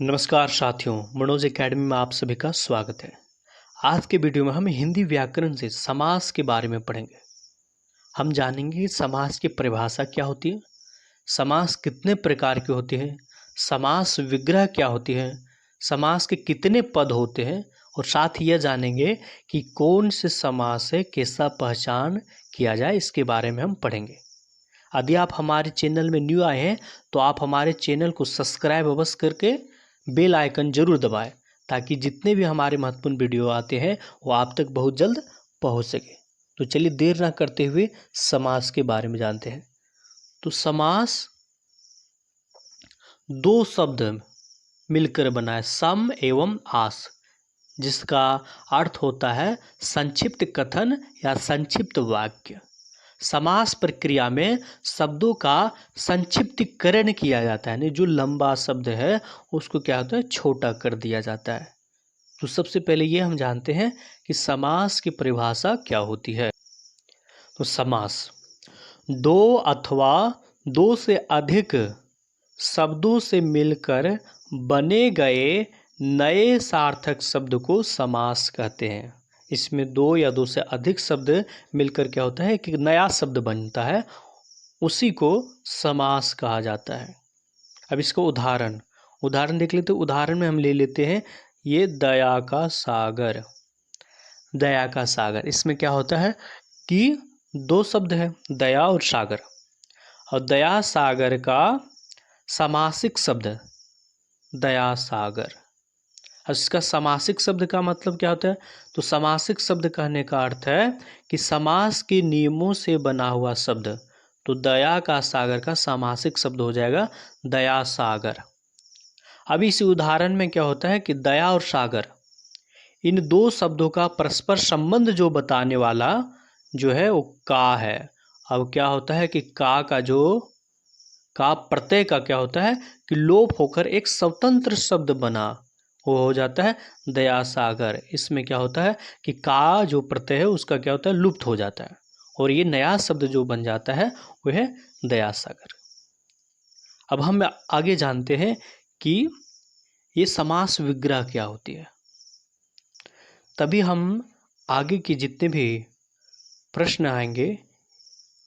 नमस्कार साथियों, मनोज एकेडमी में आप सभी का स्वागत है। आज के वीडियो में हम हिंदी व्याकरण से समास के बारे में पढ़ेंगे। हम जानेंगे कि समास की परिभाषा क्या होती है, समास कितने प्रकार के होते हैं, समास विग्रह क्या होती है, समास के कितने पद होते हैं और साथ ही यह जानेंगे कि कौन से समास से कैसा पहचान किया जाए, इसके बारे में हम पढ़ेंगे। यदि आप हमारे चैनल में न्यू आए हैं तो आप हमारे चैनल को सब्सक्राइब अवश्य करके बेल आइकन जरूर दबाएं ताकि जितने भी हमारे महत्वपूर्ण वीडियो आते हैं वो आप तक बहुत जल्द पहुंच सके। तो चलिए देर ना करते हुए समास के बारे में जानते हैं। तो समास दो शब्द मिलकर बना है, सम एवं आस, जिसका अर्थ होता है संक्षिप्त कथन या संक्षिप्त वाक्य। समास प्रक्रिया में शब्दों का संक्षिप्तीकरण किया जाता है, जो लंबा शब्द है उसको क्या होता है, छोटा कर दिया जाता है। तो सबसे पहले ये हम जानते हैं कि समास की परिभाषा क्या होती है। तो समास दो अथवा दो से अधिक शब्दों से मिलकर बने गए नए सार्थक शब्द को समास कहते हैं। इसमें दो या दो से अधिक शब्द मिलकर क्या होता है कि नया शब्द बनता है, उसी को समास कहा जाता है। अब इसका उदाहरण देख लेते। उदाहरण में हम ले लेते हैं ये दया का सागर। दया का सागर, इसमें क्या होता है कि दो शब्द है, दया और सागर, और दया सागर का समासिक शब्द दया सागर। इसका समासिक शब्द का मतलब क्या होता है, तो समासिक शब्द कहने का अर्थ है कि समास के नियमों से बना हुआ शब्द। तो दया का सागर का समासिक शब्द हो जाएगा दया सागर। अब इस उदाहरण में क्या होता है कि दया और सागर, इन दो शब्दों का परस्पर संबंध जो बताने वाला जो है वो का है। अब क्या होता है कि का प्रत्यय का क्या होता है कि लोप होकर एक स्वतंत्र शब्द बना, वो हो जाता है दया सागर। इसमें क्या होता है कि का जो प्रत्यय है उसका क्या होता है, लुप्त हो जाता है, और ये नया शब्द जो बन जाता है वो है दया सागर। अब हम आगे जानते हैं कि ये समास विग्रह क्या होती है, तभी हम आगे के जितने भी प्रश्न आएंगे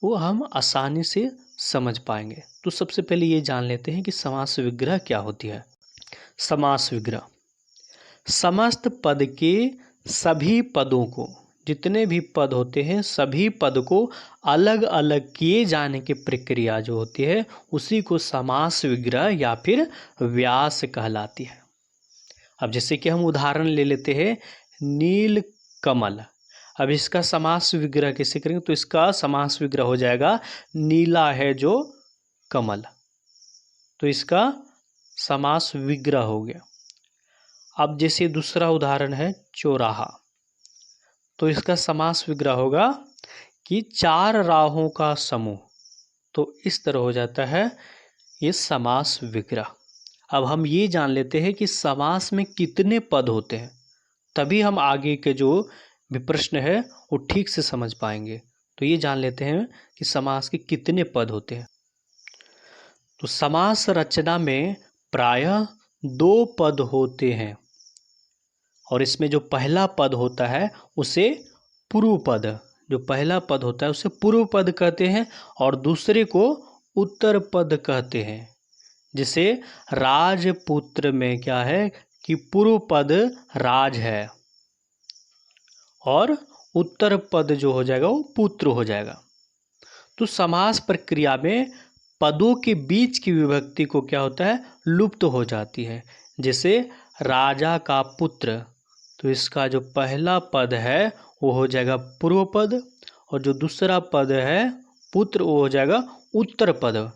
वो हम आसानी से समझ पाएंगे। तो सबसे पहले ये जान लेते हैं कि समास विग्रह क्या होती है। समास विग्रह समस्त पद के सभी पदों को, जितने भी पद होते हैं सभी पद को अलग अलग किए जाने की प्रक्रिया जो होती है उसी को समास विग्रह या फिर व्यास कहलाती है। अब जैसे कि हम उदाहरण ले लेते हैं नील कमल। अब इसका समास विग्रह कैसे करेंगे, तो इसका समास विग्रह हो जाएगा नीला है जो कमल। तो इसका समास विग्रह हो गया। अब जैसे दूसरा उदाहरण है चौराहा, तो इसका समास विग्रह होगा कि चार राहों का समूह। तो इस तरह हो जाता है ये समास विग्रह। अब हम ये जान लेते हैं कि समास में कितने पद होते हैं, तभी हम आगे के जो भी प्रश्न है वो ठीक से समझ पाएंगे। तो ये जान लेते हैं कि समास के कितने पद होते हैं। तो समास रचना में प्रायः दो पद होते हैं, और इसमें जो पहला पद होता है उसे पूर्व पद, जो पहला पद होता है उसे पूर्व पद कहते हैं, और दूसरे को उत्तर पद कहते हैं। जैसे राजपुत्र में क्या है कि पूर्व पद राज है और उत्तर पद जो हो जाएगा वो पुत्र हो जाएगा। तो समास प्रक्रिया में पदों के बीच की विभक्ति को क्या होता है, लुप्त हो जाती है। जैसे राजा का पुत्र, तो इसका जो पहला पद है वो हो जाएगा पूर्व पद, और जो दूसरा पद है पुत्र वो हो जाएगा उत्तर पद।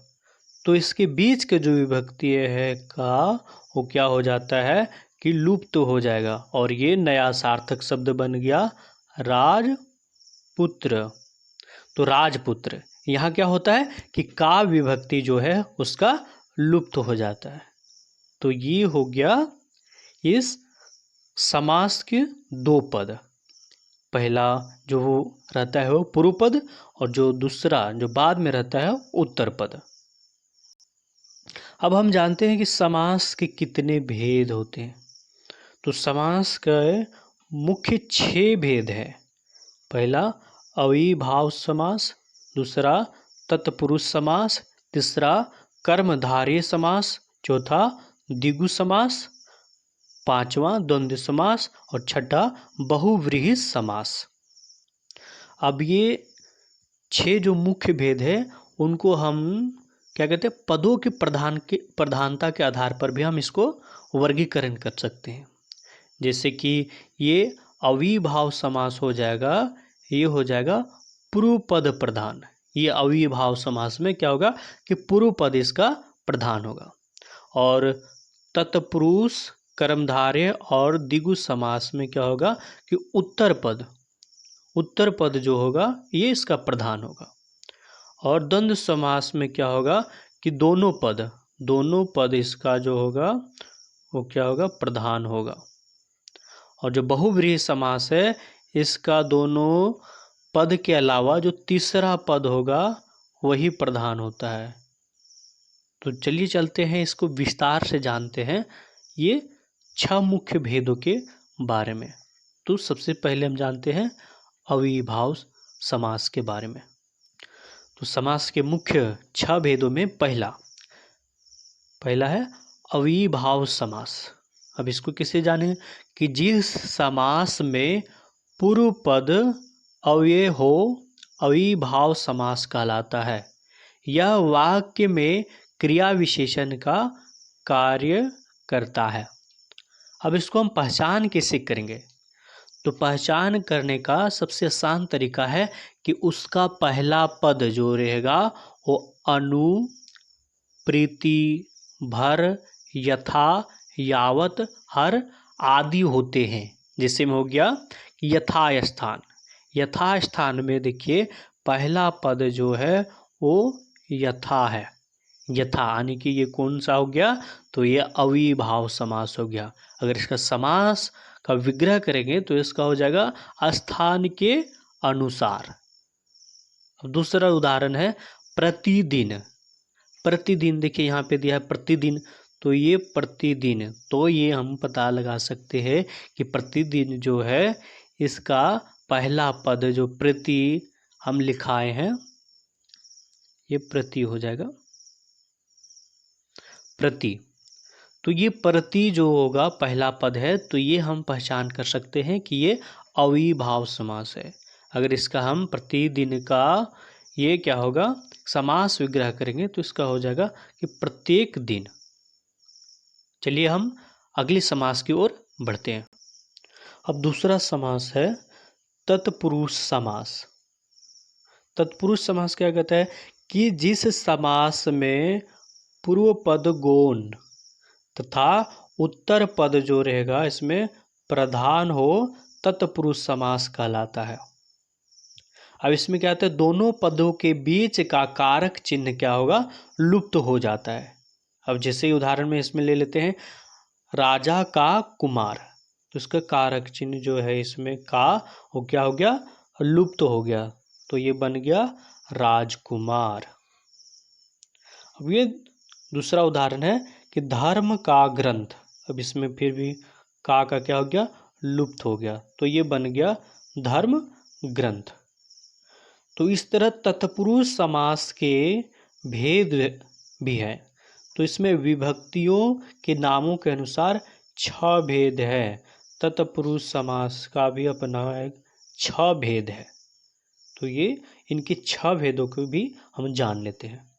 तो इसके बीच के जो विभक्ति है का वो क्या हो जाता है कि लुप्त हो जाएगा, और ये नया सार्थक शब्द बन गया राजपुत्र। तो राजपुत्र, यहाँ क्या होता है कि का विभक्ति जो है उसका लुप्त हो जाता है। तो ये हो गया इस समास के दो पद। पहला जो वो रहता है वो पूर्व पद, और जो दूसरा जो बाद में रहता है उत्तर पद। अब हम जानते हैं कि समास के कितने भेद होते हैं। तो समास के मुख्य 6 भेद है। पहला अविभाव समास, दूसरा तत्पुरुष समास, तीसरा कर्मधारय समास, चौथा द्विगु समास, पांचवा द्वंद्व समास और छठा बहुव्रीहि समास। अब ये 6 जो मुख्य भेद है उनको हम क्या कहते हैं, पदों के प्रधानता के आधार पर भी हम इसको वर्गीकरण कर सकते हैं। जैसे कि ये अविभाव समास हो जाएगा, ये हो जाएगा पूर्व पद प्रधान। ये अविभाव समास में क्या होगा कि पूर्व पद इसका प्रधान होगा। और तत्पुरुष, कर्मधारय और द्विगु समास में क्या होगा कि उत्तर पद जो होगा ये इसका प्रधान होगा। और द्वंद्व समास में क्या होगा कि दोनों पद इसका जो होगा वो क्या होगा, प्रधान होगा। और जो बहुव्रीहि समास है इसका दोनों पद के अलावा जो तीसरा पद होगा वही प्रधान होता है। तो चलिए चलते हैं, इसको विस्तार से जानते हैं ये 6 मुख्य भेदों के बारे में। तो सबसे पहले हम जानते हैं अविभाव समास के बारे में। तो समास के मुख्य 6 भेदों में पहला है अविभाव समास। अब इसको किसे जाने कि जिस समास में पूर्व पद अव्यय हो अविभाव समास कहलाता है। यह वाक्य में क्रिया विशेषण का कार्य करता है। अब इसको हम पहचान कैसे करेंगे? तो पहचान करने का सबसे आसान तरीका है कि उसका पहला पद जो रहेगा वो अनु, प्रीति, भर, यथा, यावत, हर आदि होते हैं। जैसे में हो गया कि यथास्थान में देखिए पहला पद जो है वो यथा है। यथा यानी कि ये कौन सा हो गया, तो ये अविभाव समास हो गया। अगर इसका समास का विग्रह करेंगे तो इसका हो जाएगा स्थान के अनुसार। अब दूसरा उदाहरण है प्रतिदिन। देखिए यहाँ पे दिया है प्रतिदिन, तो ये प्रतिदिन, तो ये हम पता लगा सकते हैं कि प्रतिदिन जो है इसका पहला पद जो प्रति हम लिखाए हैं ये प्रति हो जाएगा, प्रति। तो ये प्रति जो होगा पहला पद है, तो ये हम पहचान कर सकते हैं कि ये अविभाव समास है। अगर इसका हम प्रतिदिन का ये क्या होगा समास विग्रह करेंगे तो इसका हो जाएगा कि प्रत्येक दिन। चलिए हम अगली समास की ओर बढ़ते हैं। अब दूसरा समास है तत्पुरुष समास। तत्पुरुष समास क्या कहता है कि जिस समास में पूर्व पद गौण तथा उत्तर पद जो रहेगा इसमें प्रधान हो तत्पुरुष समास कहलाता है। अब इसमें क्या होता है, दोनों पदों के बीच का कारक चिन्ह क्या होगा, लुप्त हो जाता है। अब जैसे उदाहरण में इसमें ले लेते हैं राजा का कुमार, तो इसका कारक चिन्ह जो है इसमें का वो क्या हो गया, लुप्त हो गया, तो ये बन गया राजकुमार। अब ये दूसरा उदाहरण है कि धर्म का ग्रंथ। अब इसमें फिर भी का क्या हो गया, लुप्त हो गया, तो ये बन गया धर्म ग्रंथ। तो इस तरह तत्पुरुष समास के भेद भी है। तो इसमें विभक्तियों के नामों के अनुसार 6 भेद है। तत्पुरुष समास का भी अपना एक 6 भेद है। तो ये इनके 6 भेदों को भी हम जान लेते हैं।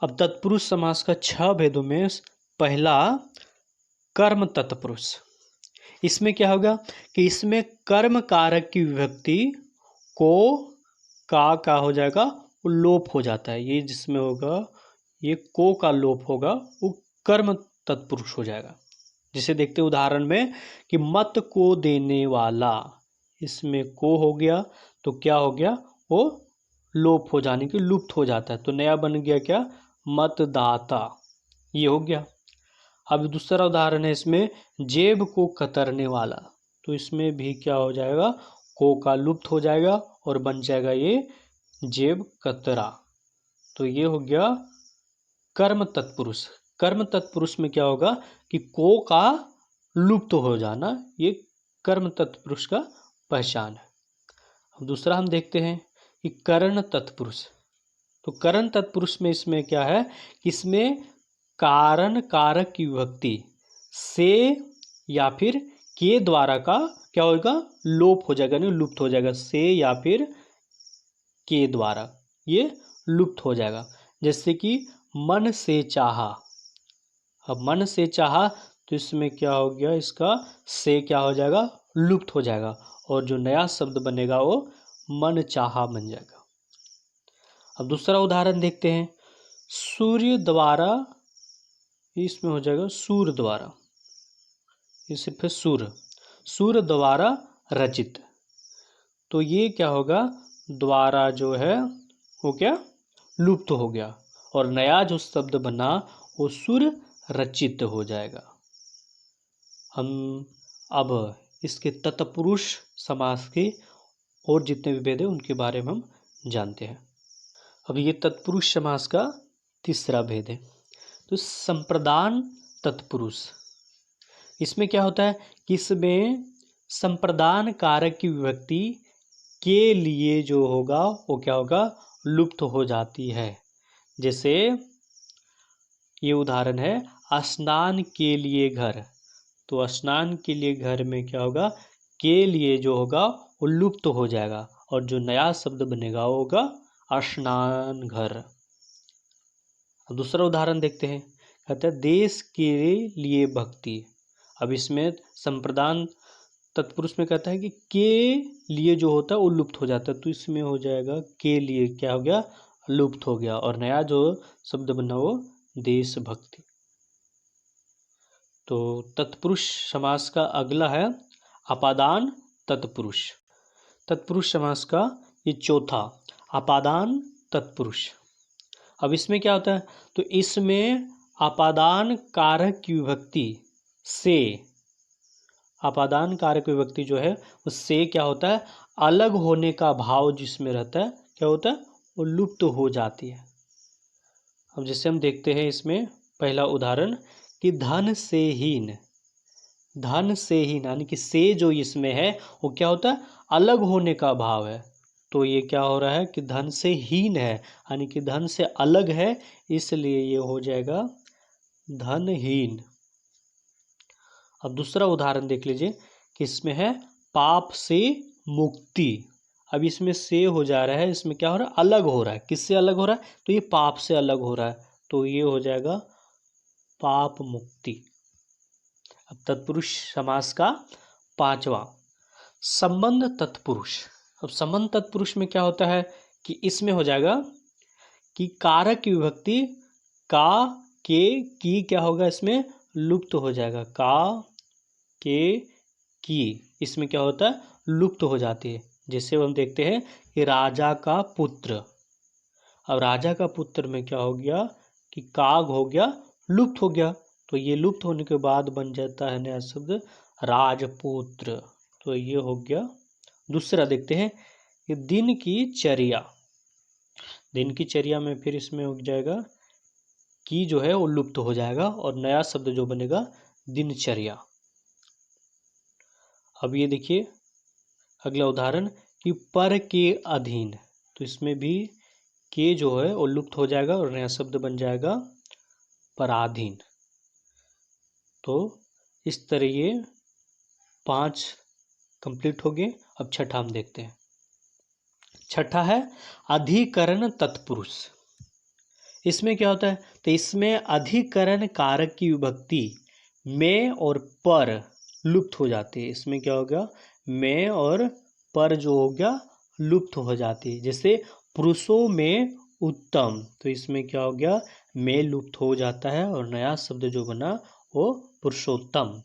अब तत्पुरुष समास का 6 भेदों में पहला कर्म तत्पुरुष। इसमें क्या होगा कि इसमें कर्म कारक की विभक्ति को का हो जाएगा, वो लोप हो जाता है। ये जिसमें होगा ये को का लोप होगा, वो कर्म तत्पुरुष हो जाएगा। जिसे देखते उदाहरण में कि मत को देने वाला, इसमें को हो गया तो क्या हो गया, वो लोप हो जाने की लुप्त हो जाता है, तो नया बन गया क्या, मतदाता, ये हो गया। अब दूसरा उदाहरण है इसमें जेब को कतरने वाला, तो इसमें भी क्या हो जाएगा, को का लुप्त हो जाएगा और बन जाएगा ये जेब कतरा, तो ये हो गया कर्म तत्पुरुष। कर्म तत्पुरुष में क्या होगा कि को का लुप्त हो जाना, ये कर्म तत्पुरुष का पहचान है। अब दूसरा हम देखते हैं कि करण तत्पुरुष। तो करण तत्पुरुष में इसमें क्या है कि इसमें कारण कारक की विभक्ति से या फिर के द्वारा का क्या होगा, लोप हो जाएगा, नहीं लुप्त हो जाएगा, से या फिर के द्वारा ये लुप्त हो जाएगा। जैसे कि मन से चाहा। अब मन से चाहा तो इसमें क्या हो गया, इसका से क्या हो जाएगा, लुप्त हो जाएगा, और जो नया शब्द बनेगा वो मन चाहा बन जाएगा। अब दूसरा उदाहरण देखते हैं, सूर्य द्वारा, इसमें हो जाएगा सूर्य द्वारा, इसे फिर सूर्य द्वारा रचित। तो ये क्या होगा, द्वारा जो है वो क्या लुप्त हो गया, और नया जो शब्द बना वो सूर्य रचित हो जाएगा। हम अब इसके तत्पुरुष समास के और जितने भी भेद हैं उनके बारे में हम जानते हैं। अब ये तत्पुरुष समास का तीसरा भेद है। तो संप्रदान तत्पुरुष, इसमें क्या होता है कि इसमें संप्रदान कारक की विभक्ति के लिए जो होगा वो क्या होगा, लुप्त हो जाती है। जैसे ये उदाहरण है, स्नान के लिए घर। तो स्नान के लिए घर में क्या होगा, के लिए जो होगा वो लुप्त हो जाएगा, और जो नया शब्द बनेगा वो होगा स्नान घर। दूसरा उदाहरण देखते हैं, कहते हैं देश के लिए भक्ति। अब इसमें संप्रदान तत्पुरुष में कहता है कि के लिए जो होता है वो लुप्त हो जाता है, तो इसमें हो जाएगा के लिए क्या हो गया, लुप्त हो गया, और नया जो शब्द बना वो देशभक्ति। तो तत्पुरुष समास का अगला है अपादान तत्पुरुष। तत्पुरुष समास का ये चौथा अपादान तत्पुरुष। अब इसमें क्या होता है, तो इसमें अपादान कारक की विभक्ति से, अपादान कारक विभक्ति जो है उससे क्या होता है, अलग होने का भाव जिसमें रहता है क्या होता है, वो लुप्त हो जाती है। अब जैसे हम देखते हैं इसमें पहला उदाहरण कि धन से हीन। धन से हीन यानी कि से जो इसमें है वो क्या होता है, अलग होने का भाव है। तो ये क्या हो रहा है कि धन से हीन है यानी कि धन से अलग है, इसलिए ये हो जाएगा धनहीन। अब दूसरा उदाहरण देख लीजिए कि इसमें है पाप से मुक्ति। अब इसमें से हो जा रहा है, इसमें क्या हो रहा है, अलग हो रहा है। किससे अलग हो रहा है, तो ये पाप से अलग हो रहा है, तो ये हो जाएगा पाप मुक्ति। अब तत्पुरुष समास का पांचवा संबंध तत्पुरुष। अब संबंध तत्पुरुष में क्या होता है कि इसमें हो जाएगा कि कारक की विभक्ति का के की क्या होगा, इसमें लुप्त हो जाएगा, का के की इसमें क्या होता है, लुप्त हो जाती है। जैसे हम देखते हैं कि राजा का पुत्र। अब राजा का पुत्र में क्या हो गया कि काग हो गया, लुप्त हो गया, तो ये लुप्त होने के बाद बन जाता है नया शब्द राजपुत्र। तो ये हो गया। दूसरा देखते हैं कि दिन की चर्या। दिन की चर्या में फिर इसमें हो जाएगा की जो है वो लुप्त हो जाएगा, और नया शब्द जो बनेगा दिनचर्या। अब ये देखिए अगला उदाहरण कि पर के अधीन। तो इसमें भी के जो है वो लुप्त हो जाएगा और नया शब्द बन जाएगा पराधीन। तो इस तरह ये 5 कंप्लीट हो गए। अब छठा हम देखते हैं। छठा है अधिकरण तत्पुरुष। इसमें क्या होता है, तो इसमें अधिकरण कारक की विभक्ति में और पर लुप्त हो जाती है। इसमें क्या हो गया, में और पर जो हो गया लुप्त हो जाती है। जैसे पुरुषों में उत्तम, तो इसमें क्या हो गया, में लुप्त हो जाता है और नया शब्द जो बना वो पुरुषोत्तम।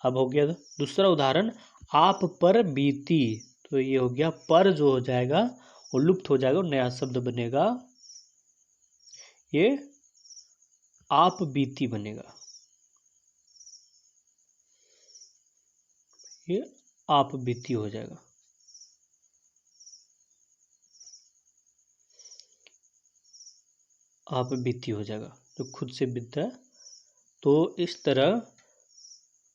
अब हो गया दूसरा उदाहरण आप पर बीती। तो ये हो गया पर जो हो जाएगा वो लुप्त हो जाएगा और नया शब्द बनेगा ये आप बीती बनेगा। ये आप बीती हो जाएगा। आप बीती हो जाएगा, तो खुद से बीतता है। तो इस तरह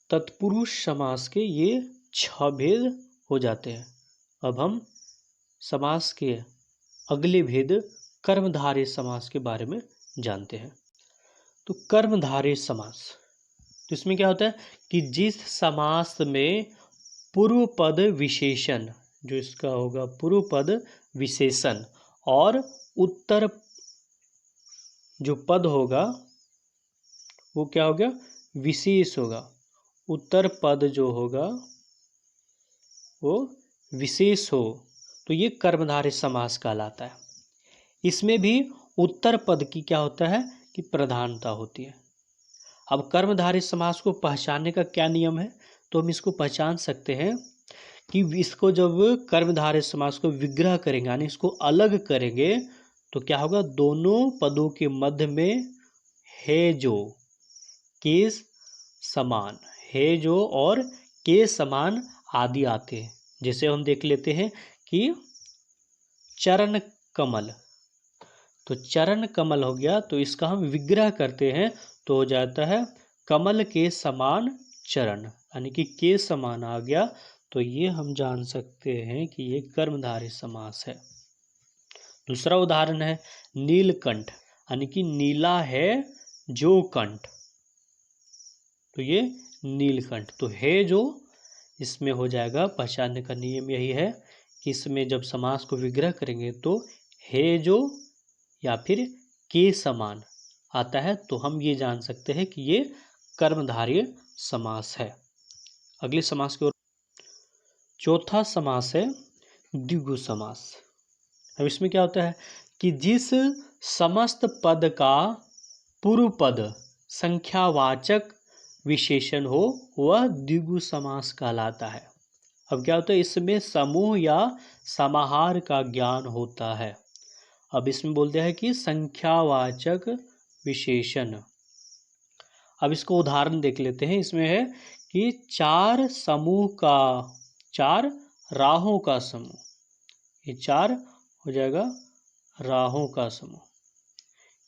तत्पुरुष समास के ये 6 भेद हो जाते हैं। अब हम समास के अगले भेद कर्मधारय समास के बारे में जानते हैं। तो कर्मधारय समास, तो इसमें क्या होता है कि जिस समास में पूर्व पद विशेषण, जो इसका होगा पूर्व पद विशेषण, और उत्तर जो पद होगा वो क्या हो गया, विशेष होगा। उत्तर पद जो होगा वो विशेष हो, तो ये कर्मधारय समास कहलाता है। इसमें भी उत्तर पद की क्या होता है कि प्रधानता होती है। अब कर्मधारय समास को पहचानने का क्या नियम है, तो हम इसको पहचान सकते हैं कि इसको जब कर्मधारय समास को विग्रह करेंगे, यानी इसको अलग करेंगे, तो क्या होगा, दोनों पदों के मध्य में है जो के समान, है जो और के समान आदि आते हैं। जैसे हम देख लेते हैं कि चरण कमल, तो चरण कमल हो गया, तो इसका हम विग्रह करते हैं तो हो जाता है कमल के समान चरण, यानी कि के समान आ गया। तो ये हम जान सकते हैं कि ये कर्मधारय समास है। दूसरा उदाहरण है नीलकंठ, यानी कि नीला है जो कंठ, तो ये नीलकंठ, तो है जो इसमें हो जाएगा। पहचानने का नियम यही है कि इसमें जब समास को विग्रह करेंगे तो है जो या फिर के समान आता है, तो हम ये जान सकते हैं कि ये कर्मधारय समास है। अगले समास की ओर, चौथा समास है द्विगु समास। अब इसमें क्या होता है कि जिस समस्त पद का पूर्व पद संख्यावाचक विशेषण हो वह द्विगु समास कहलाता है। अब क्या होता है, इसमें समूह या समाहार का ज्ञान होता है। अब इसमें बोलते हैं कि संख्यावाचक विशेषण। अब इसको उदाहरण देख लेते हैं। इसमें है कि 4 समूह का, 4 राहों का समूह, ये 4 हो जाएगा राहों का समूह,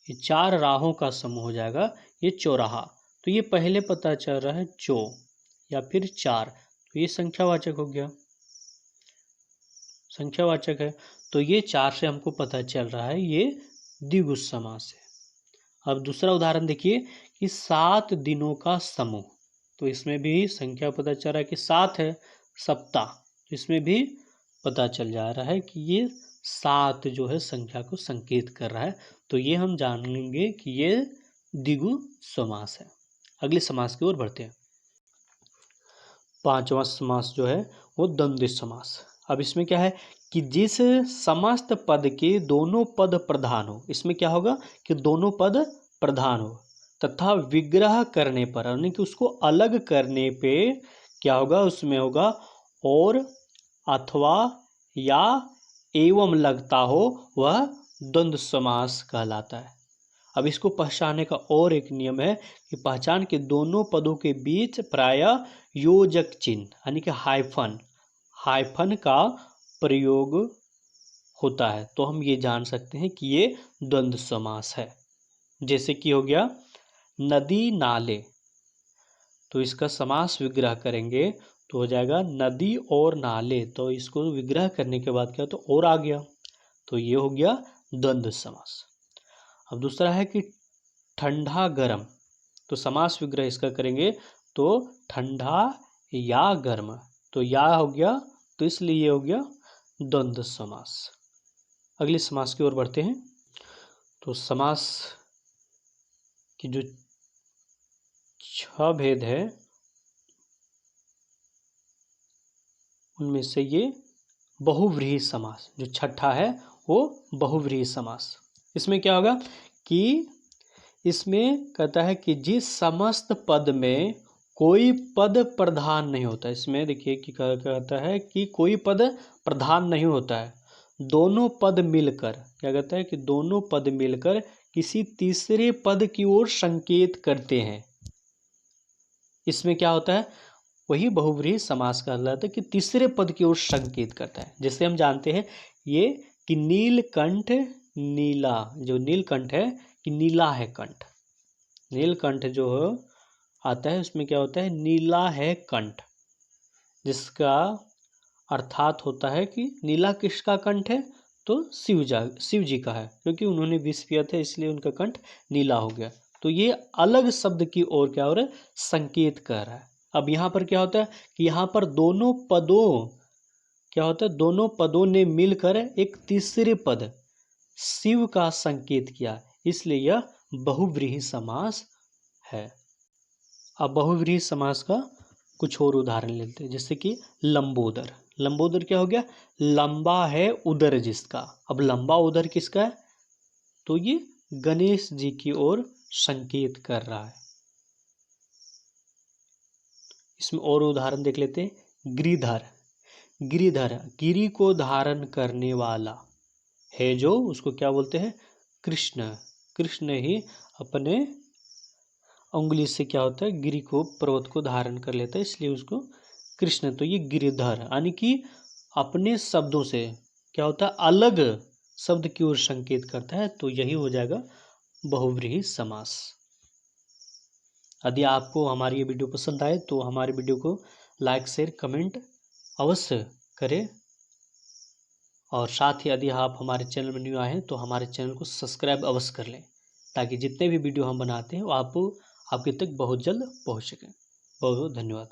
ये 4 राहों का समूह हो जाएगा, ये चौराहा। तो ये पहले पता चल रहा है चौ या फिर 4, तो ये संख्यावाचक हो गया, संख्यावाचक है। तो ये 4 से हमको पता चल रहा है ये द्विगु समास है। अब दूसरा उदाहरण देखिए कि 7 दिनों का समूह, तो इसमें भी संख्या पता चल रहा है कि 7 है, सप्ताह, तो इसमें भी पता चल जा रहा है कि ये 7 जो है संख्या को संकेत कर रहा है। तो ये हम जान लेंगे कि ये द्विगु समास है। अगले समास की ओर बढ़ते हैं। पांचवा समास जो है वो द्वंद्व समास। अब इसमें क्या है कि जिस समस्त पद के दोनों पद प्रधान हो, इसमें क्या होगा कि दोनों पद प्रधान हो, तथा विग्रह करने पर, यानी कि उसको अलग करने पे क्या होगा, उसमें होगा और अथवा या एवं लगता हो, वह द्वंद्व समास कहलाता है। अब इसको पहचानने का और एक नियम है कि पहचान के दोनों पदों के बीच प्रायः योजक चिन्ह, यानी कि हाइफन का प्रयोग होता है, तो हम ये जान सकते हैं कि ये द्वंद्व समास है। जैसे कि हो गया नदी नाले, तो इसका समास विग्रह करेंगे तो हो जाएगा नदी और नाले, तो इसको विग्रह करने के बाद क्या, तो और आ गया, तो ये हो गया द्वंद्व समास। अब दूसरा है कि ठंडा गर्म, तो समास विग्रह इसका करेंगे तो ठंडा या गर्म, तो या हो गया, तो इसलिए ये हो गया द्वंद्व समास। अगले समास की ओर बढ़ते हैं। तो समास की जो 6 भेद है उनमें से ये बहुव्रीहि समास जो छठा है वो बहुव्रीहि समास। इसमें क्या होगा कि इसमें कहता है कि जिस समस्त पद में कोई पद प्रधान नहीं होता, इसमें देखिए कि कहता है कि कोई पद प्रधान नहीं होता है, दोनों पद मिलकर, क्या कहता है कि दोनों पद मिलकर किसी तीसरे पद की ओर संकेत करते हैं। इसमें क्या होता है, वही बहुव्रीहि समास कहलाता है कि तीसरे पद की ओर संकेत करता है। जैसे हम जानते हैं ये कि नीलकंठ नीला, जो नीलकंठ है कि नीला है कंठ। नीलकंठ जो आता है उसमें क्या होता है, नीला है कंठ, जिसका अर्थात होता है कि नीला किसका कंठ है, तो शिव जी का है, क्योंकि उन्होंने विष पिया था इसलिए उनका कंठ नीला हो गया। तो ये अलग शब्द की ओर क्या हो रहा है, संकेत कर रहा है। अब यहाँ पर क्या होता है कि यहाँ पर दोनों पदों क्या होता है, दोनों पदों ने मिलकर एक तीसरे पद शिव का संकेत किया, इसलिए यह बहुव्रीहि समास है। अब बहुव्रीहि समास का कुछ और उदाहरण लेते हैं, जैसे कि लंबोदर। लंबोदर क्या हो गया, लंबा है उदर जिसका। अब लंबा उदर किसका है, तो ये गणेश जी की ओर संकेत कर रहा है। इसमें और उदाहरण देख लेते हैं। गिरिधर, गिरिधर गिरि को धारण करने वाला है जो, उसको क्या बोलते हैं, कृष्ण। कृष्ण ही अपने उंगली से क्या होता है, गिरि को, पर्वत को धारण कर लेता है, इसलिए उसको कृष्ण। तो ये गिरिधर यानी कि अपने शब्दों से क्या होता है, अलग शब्द की ओर संकेत करता है, तो यही हो जाएगा बहुव्रीहि समास। यदि आपको हमारी ये वीडियो पसंद आए तो हमारे वीडियो को लाइक शेयर कमेंट अवश्य करें, और साथ ही यदि आप हमारे चैनल में न्यू आए हैं तो हमारे चैनल को सब्सक्राइब अवश्य कर लें, ताकि जितने भी वीडियो हम बनाते हैं वो आपके तक बहुत जल्द पहुंच सकें। बहुत बहुत धन्यवाद।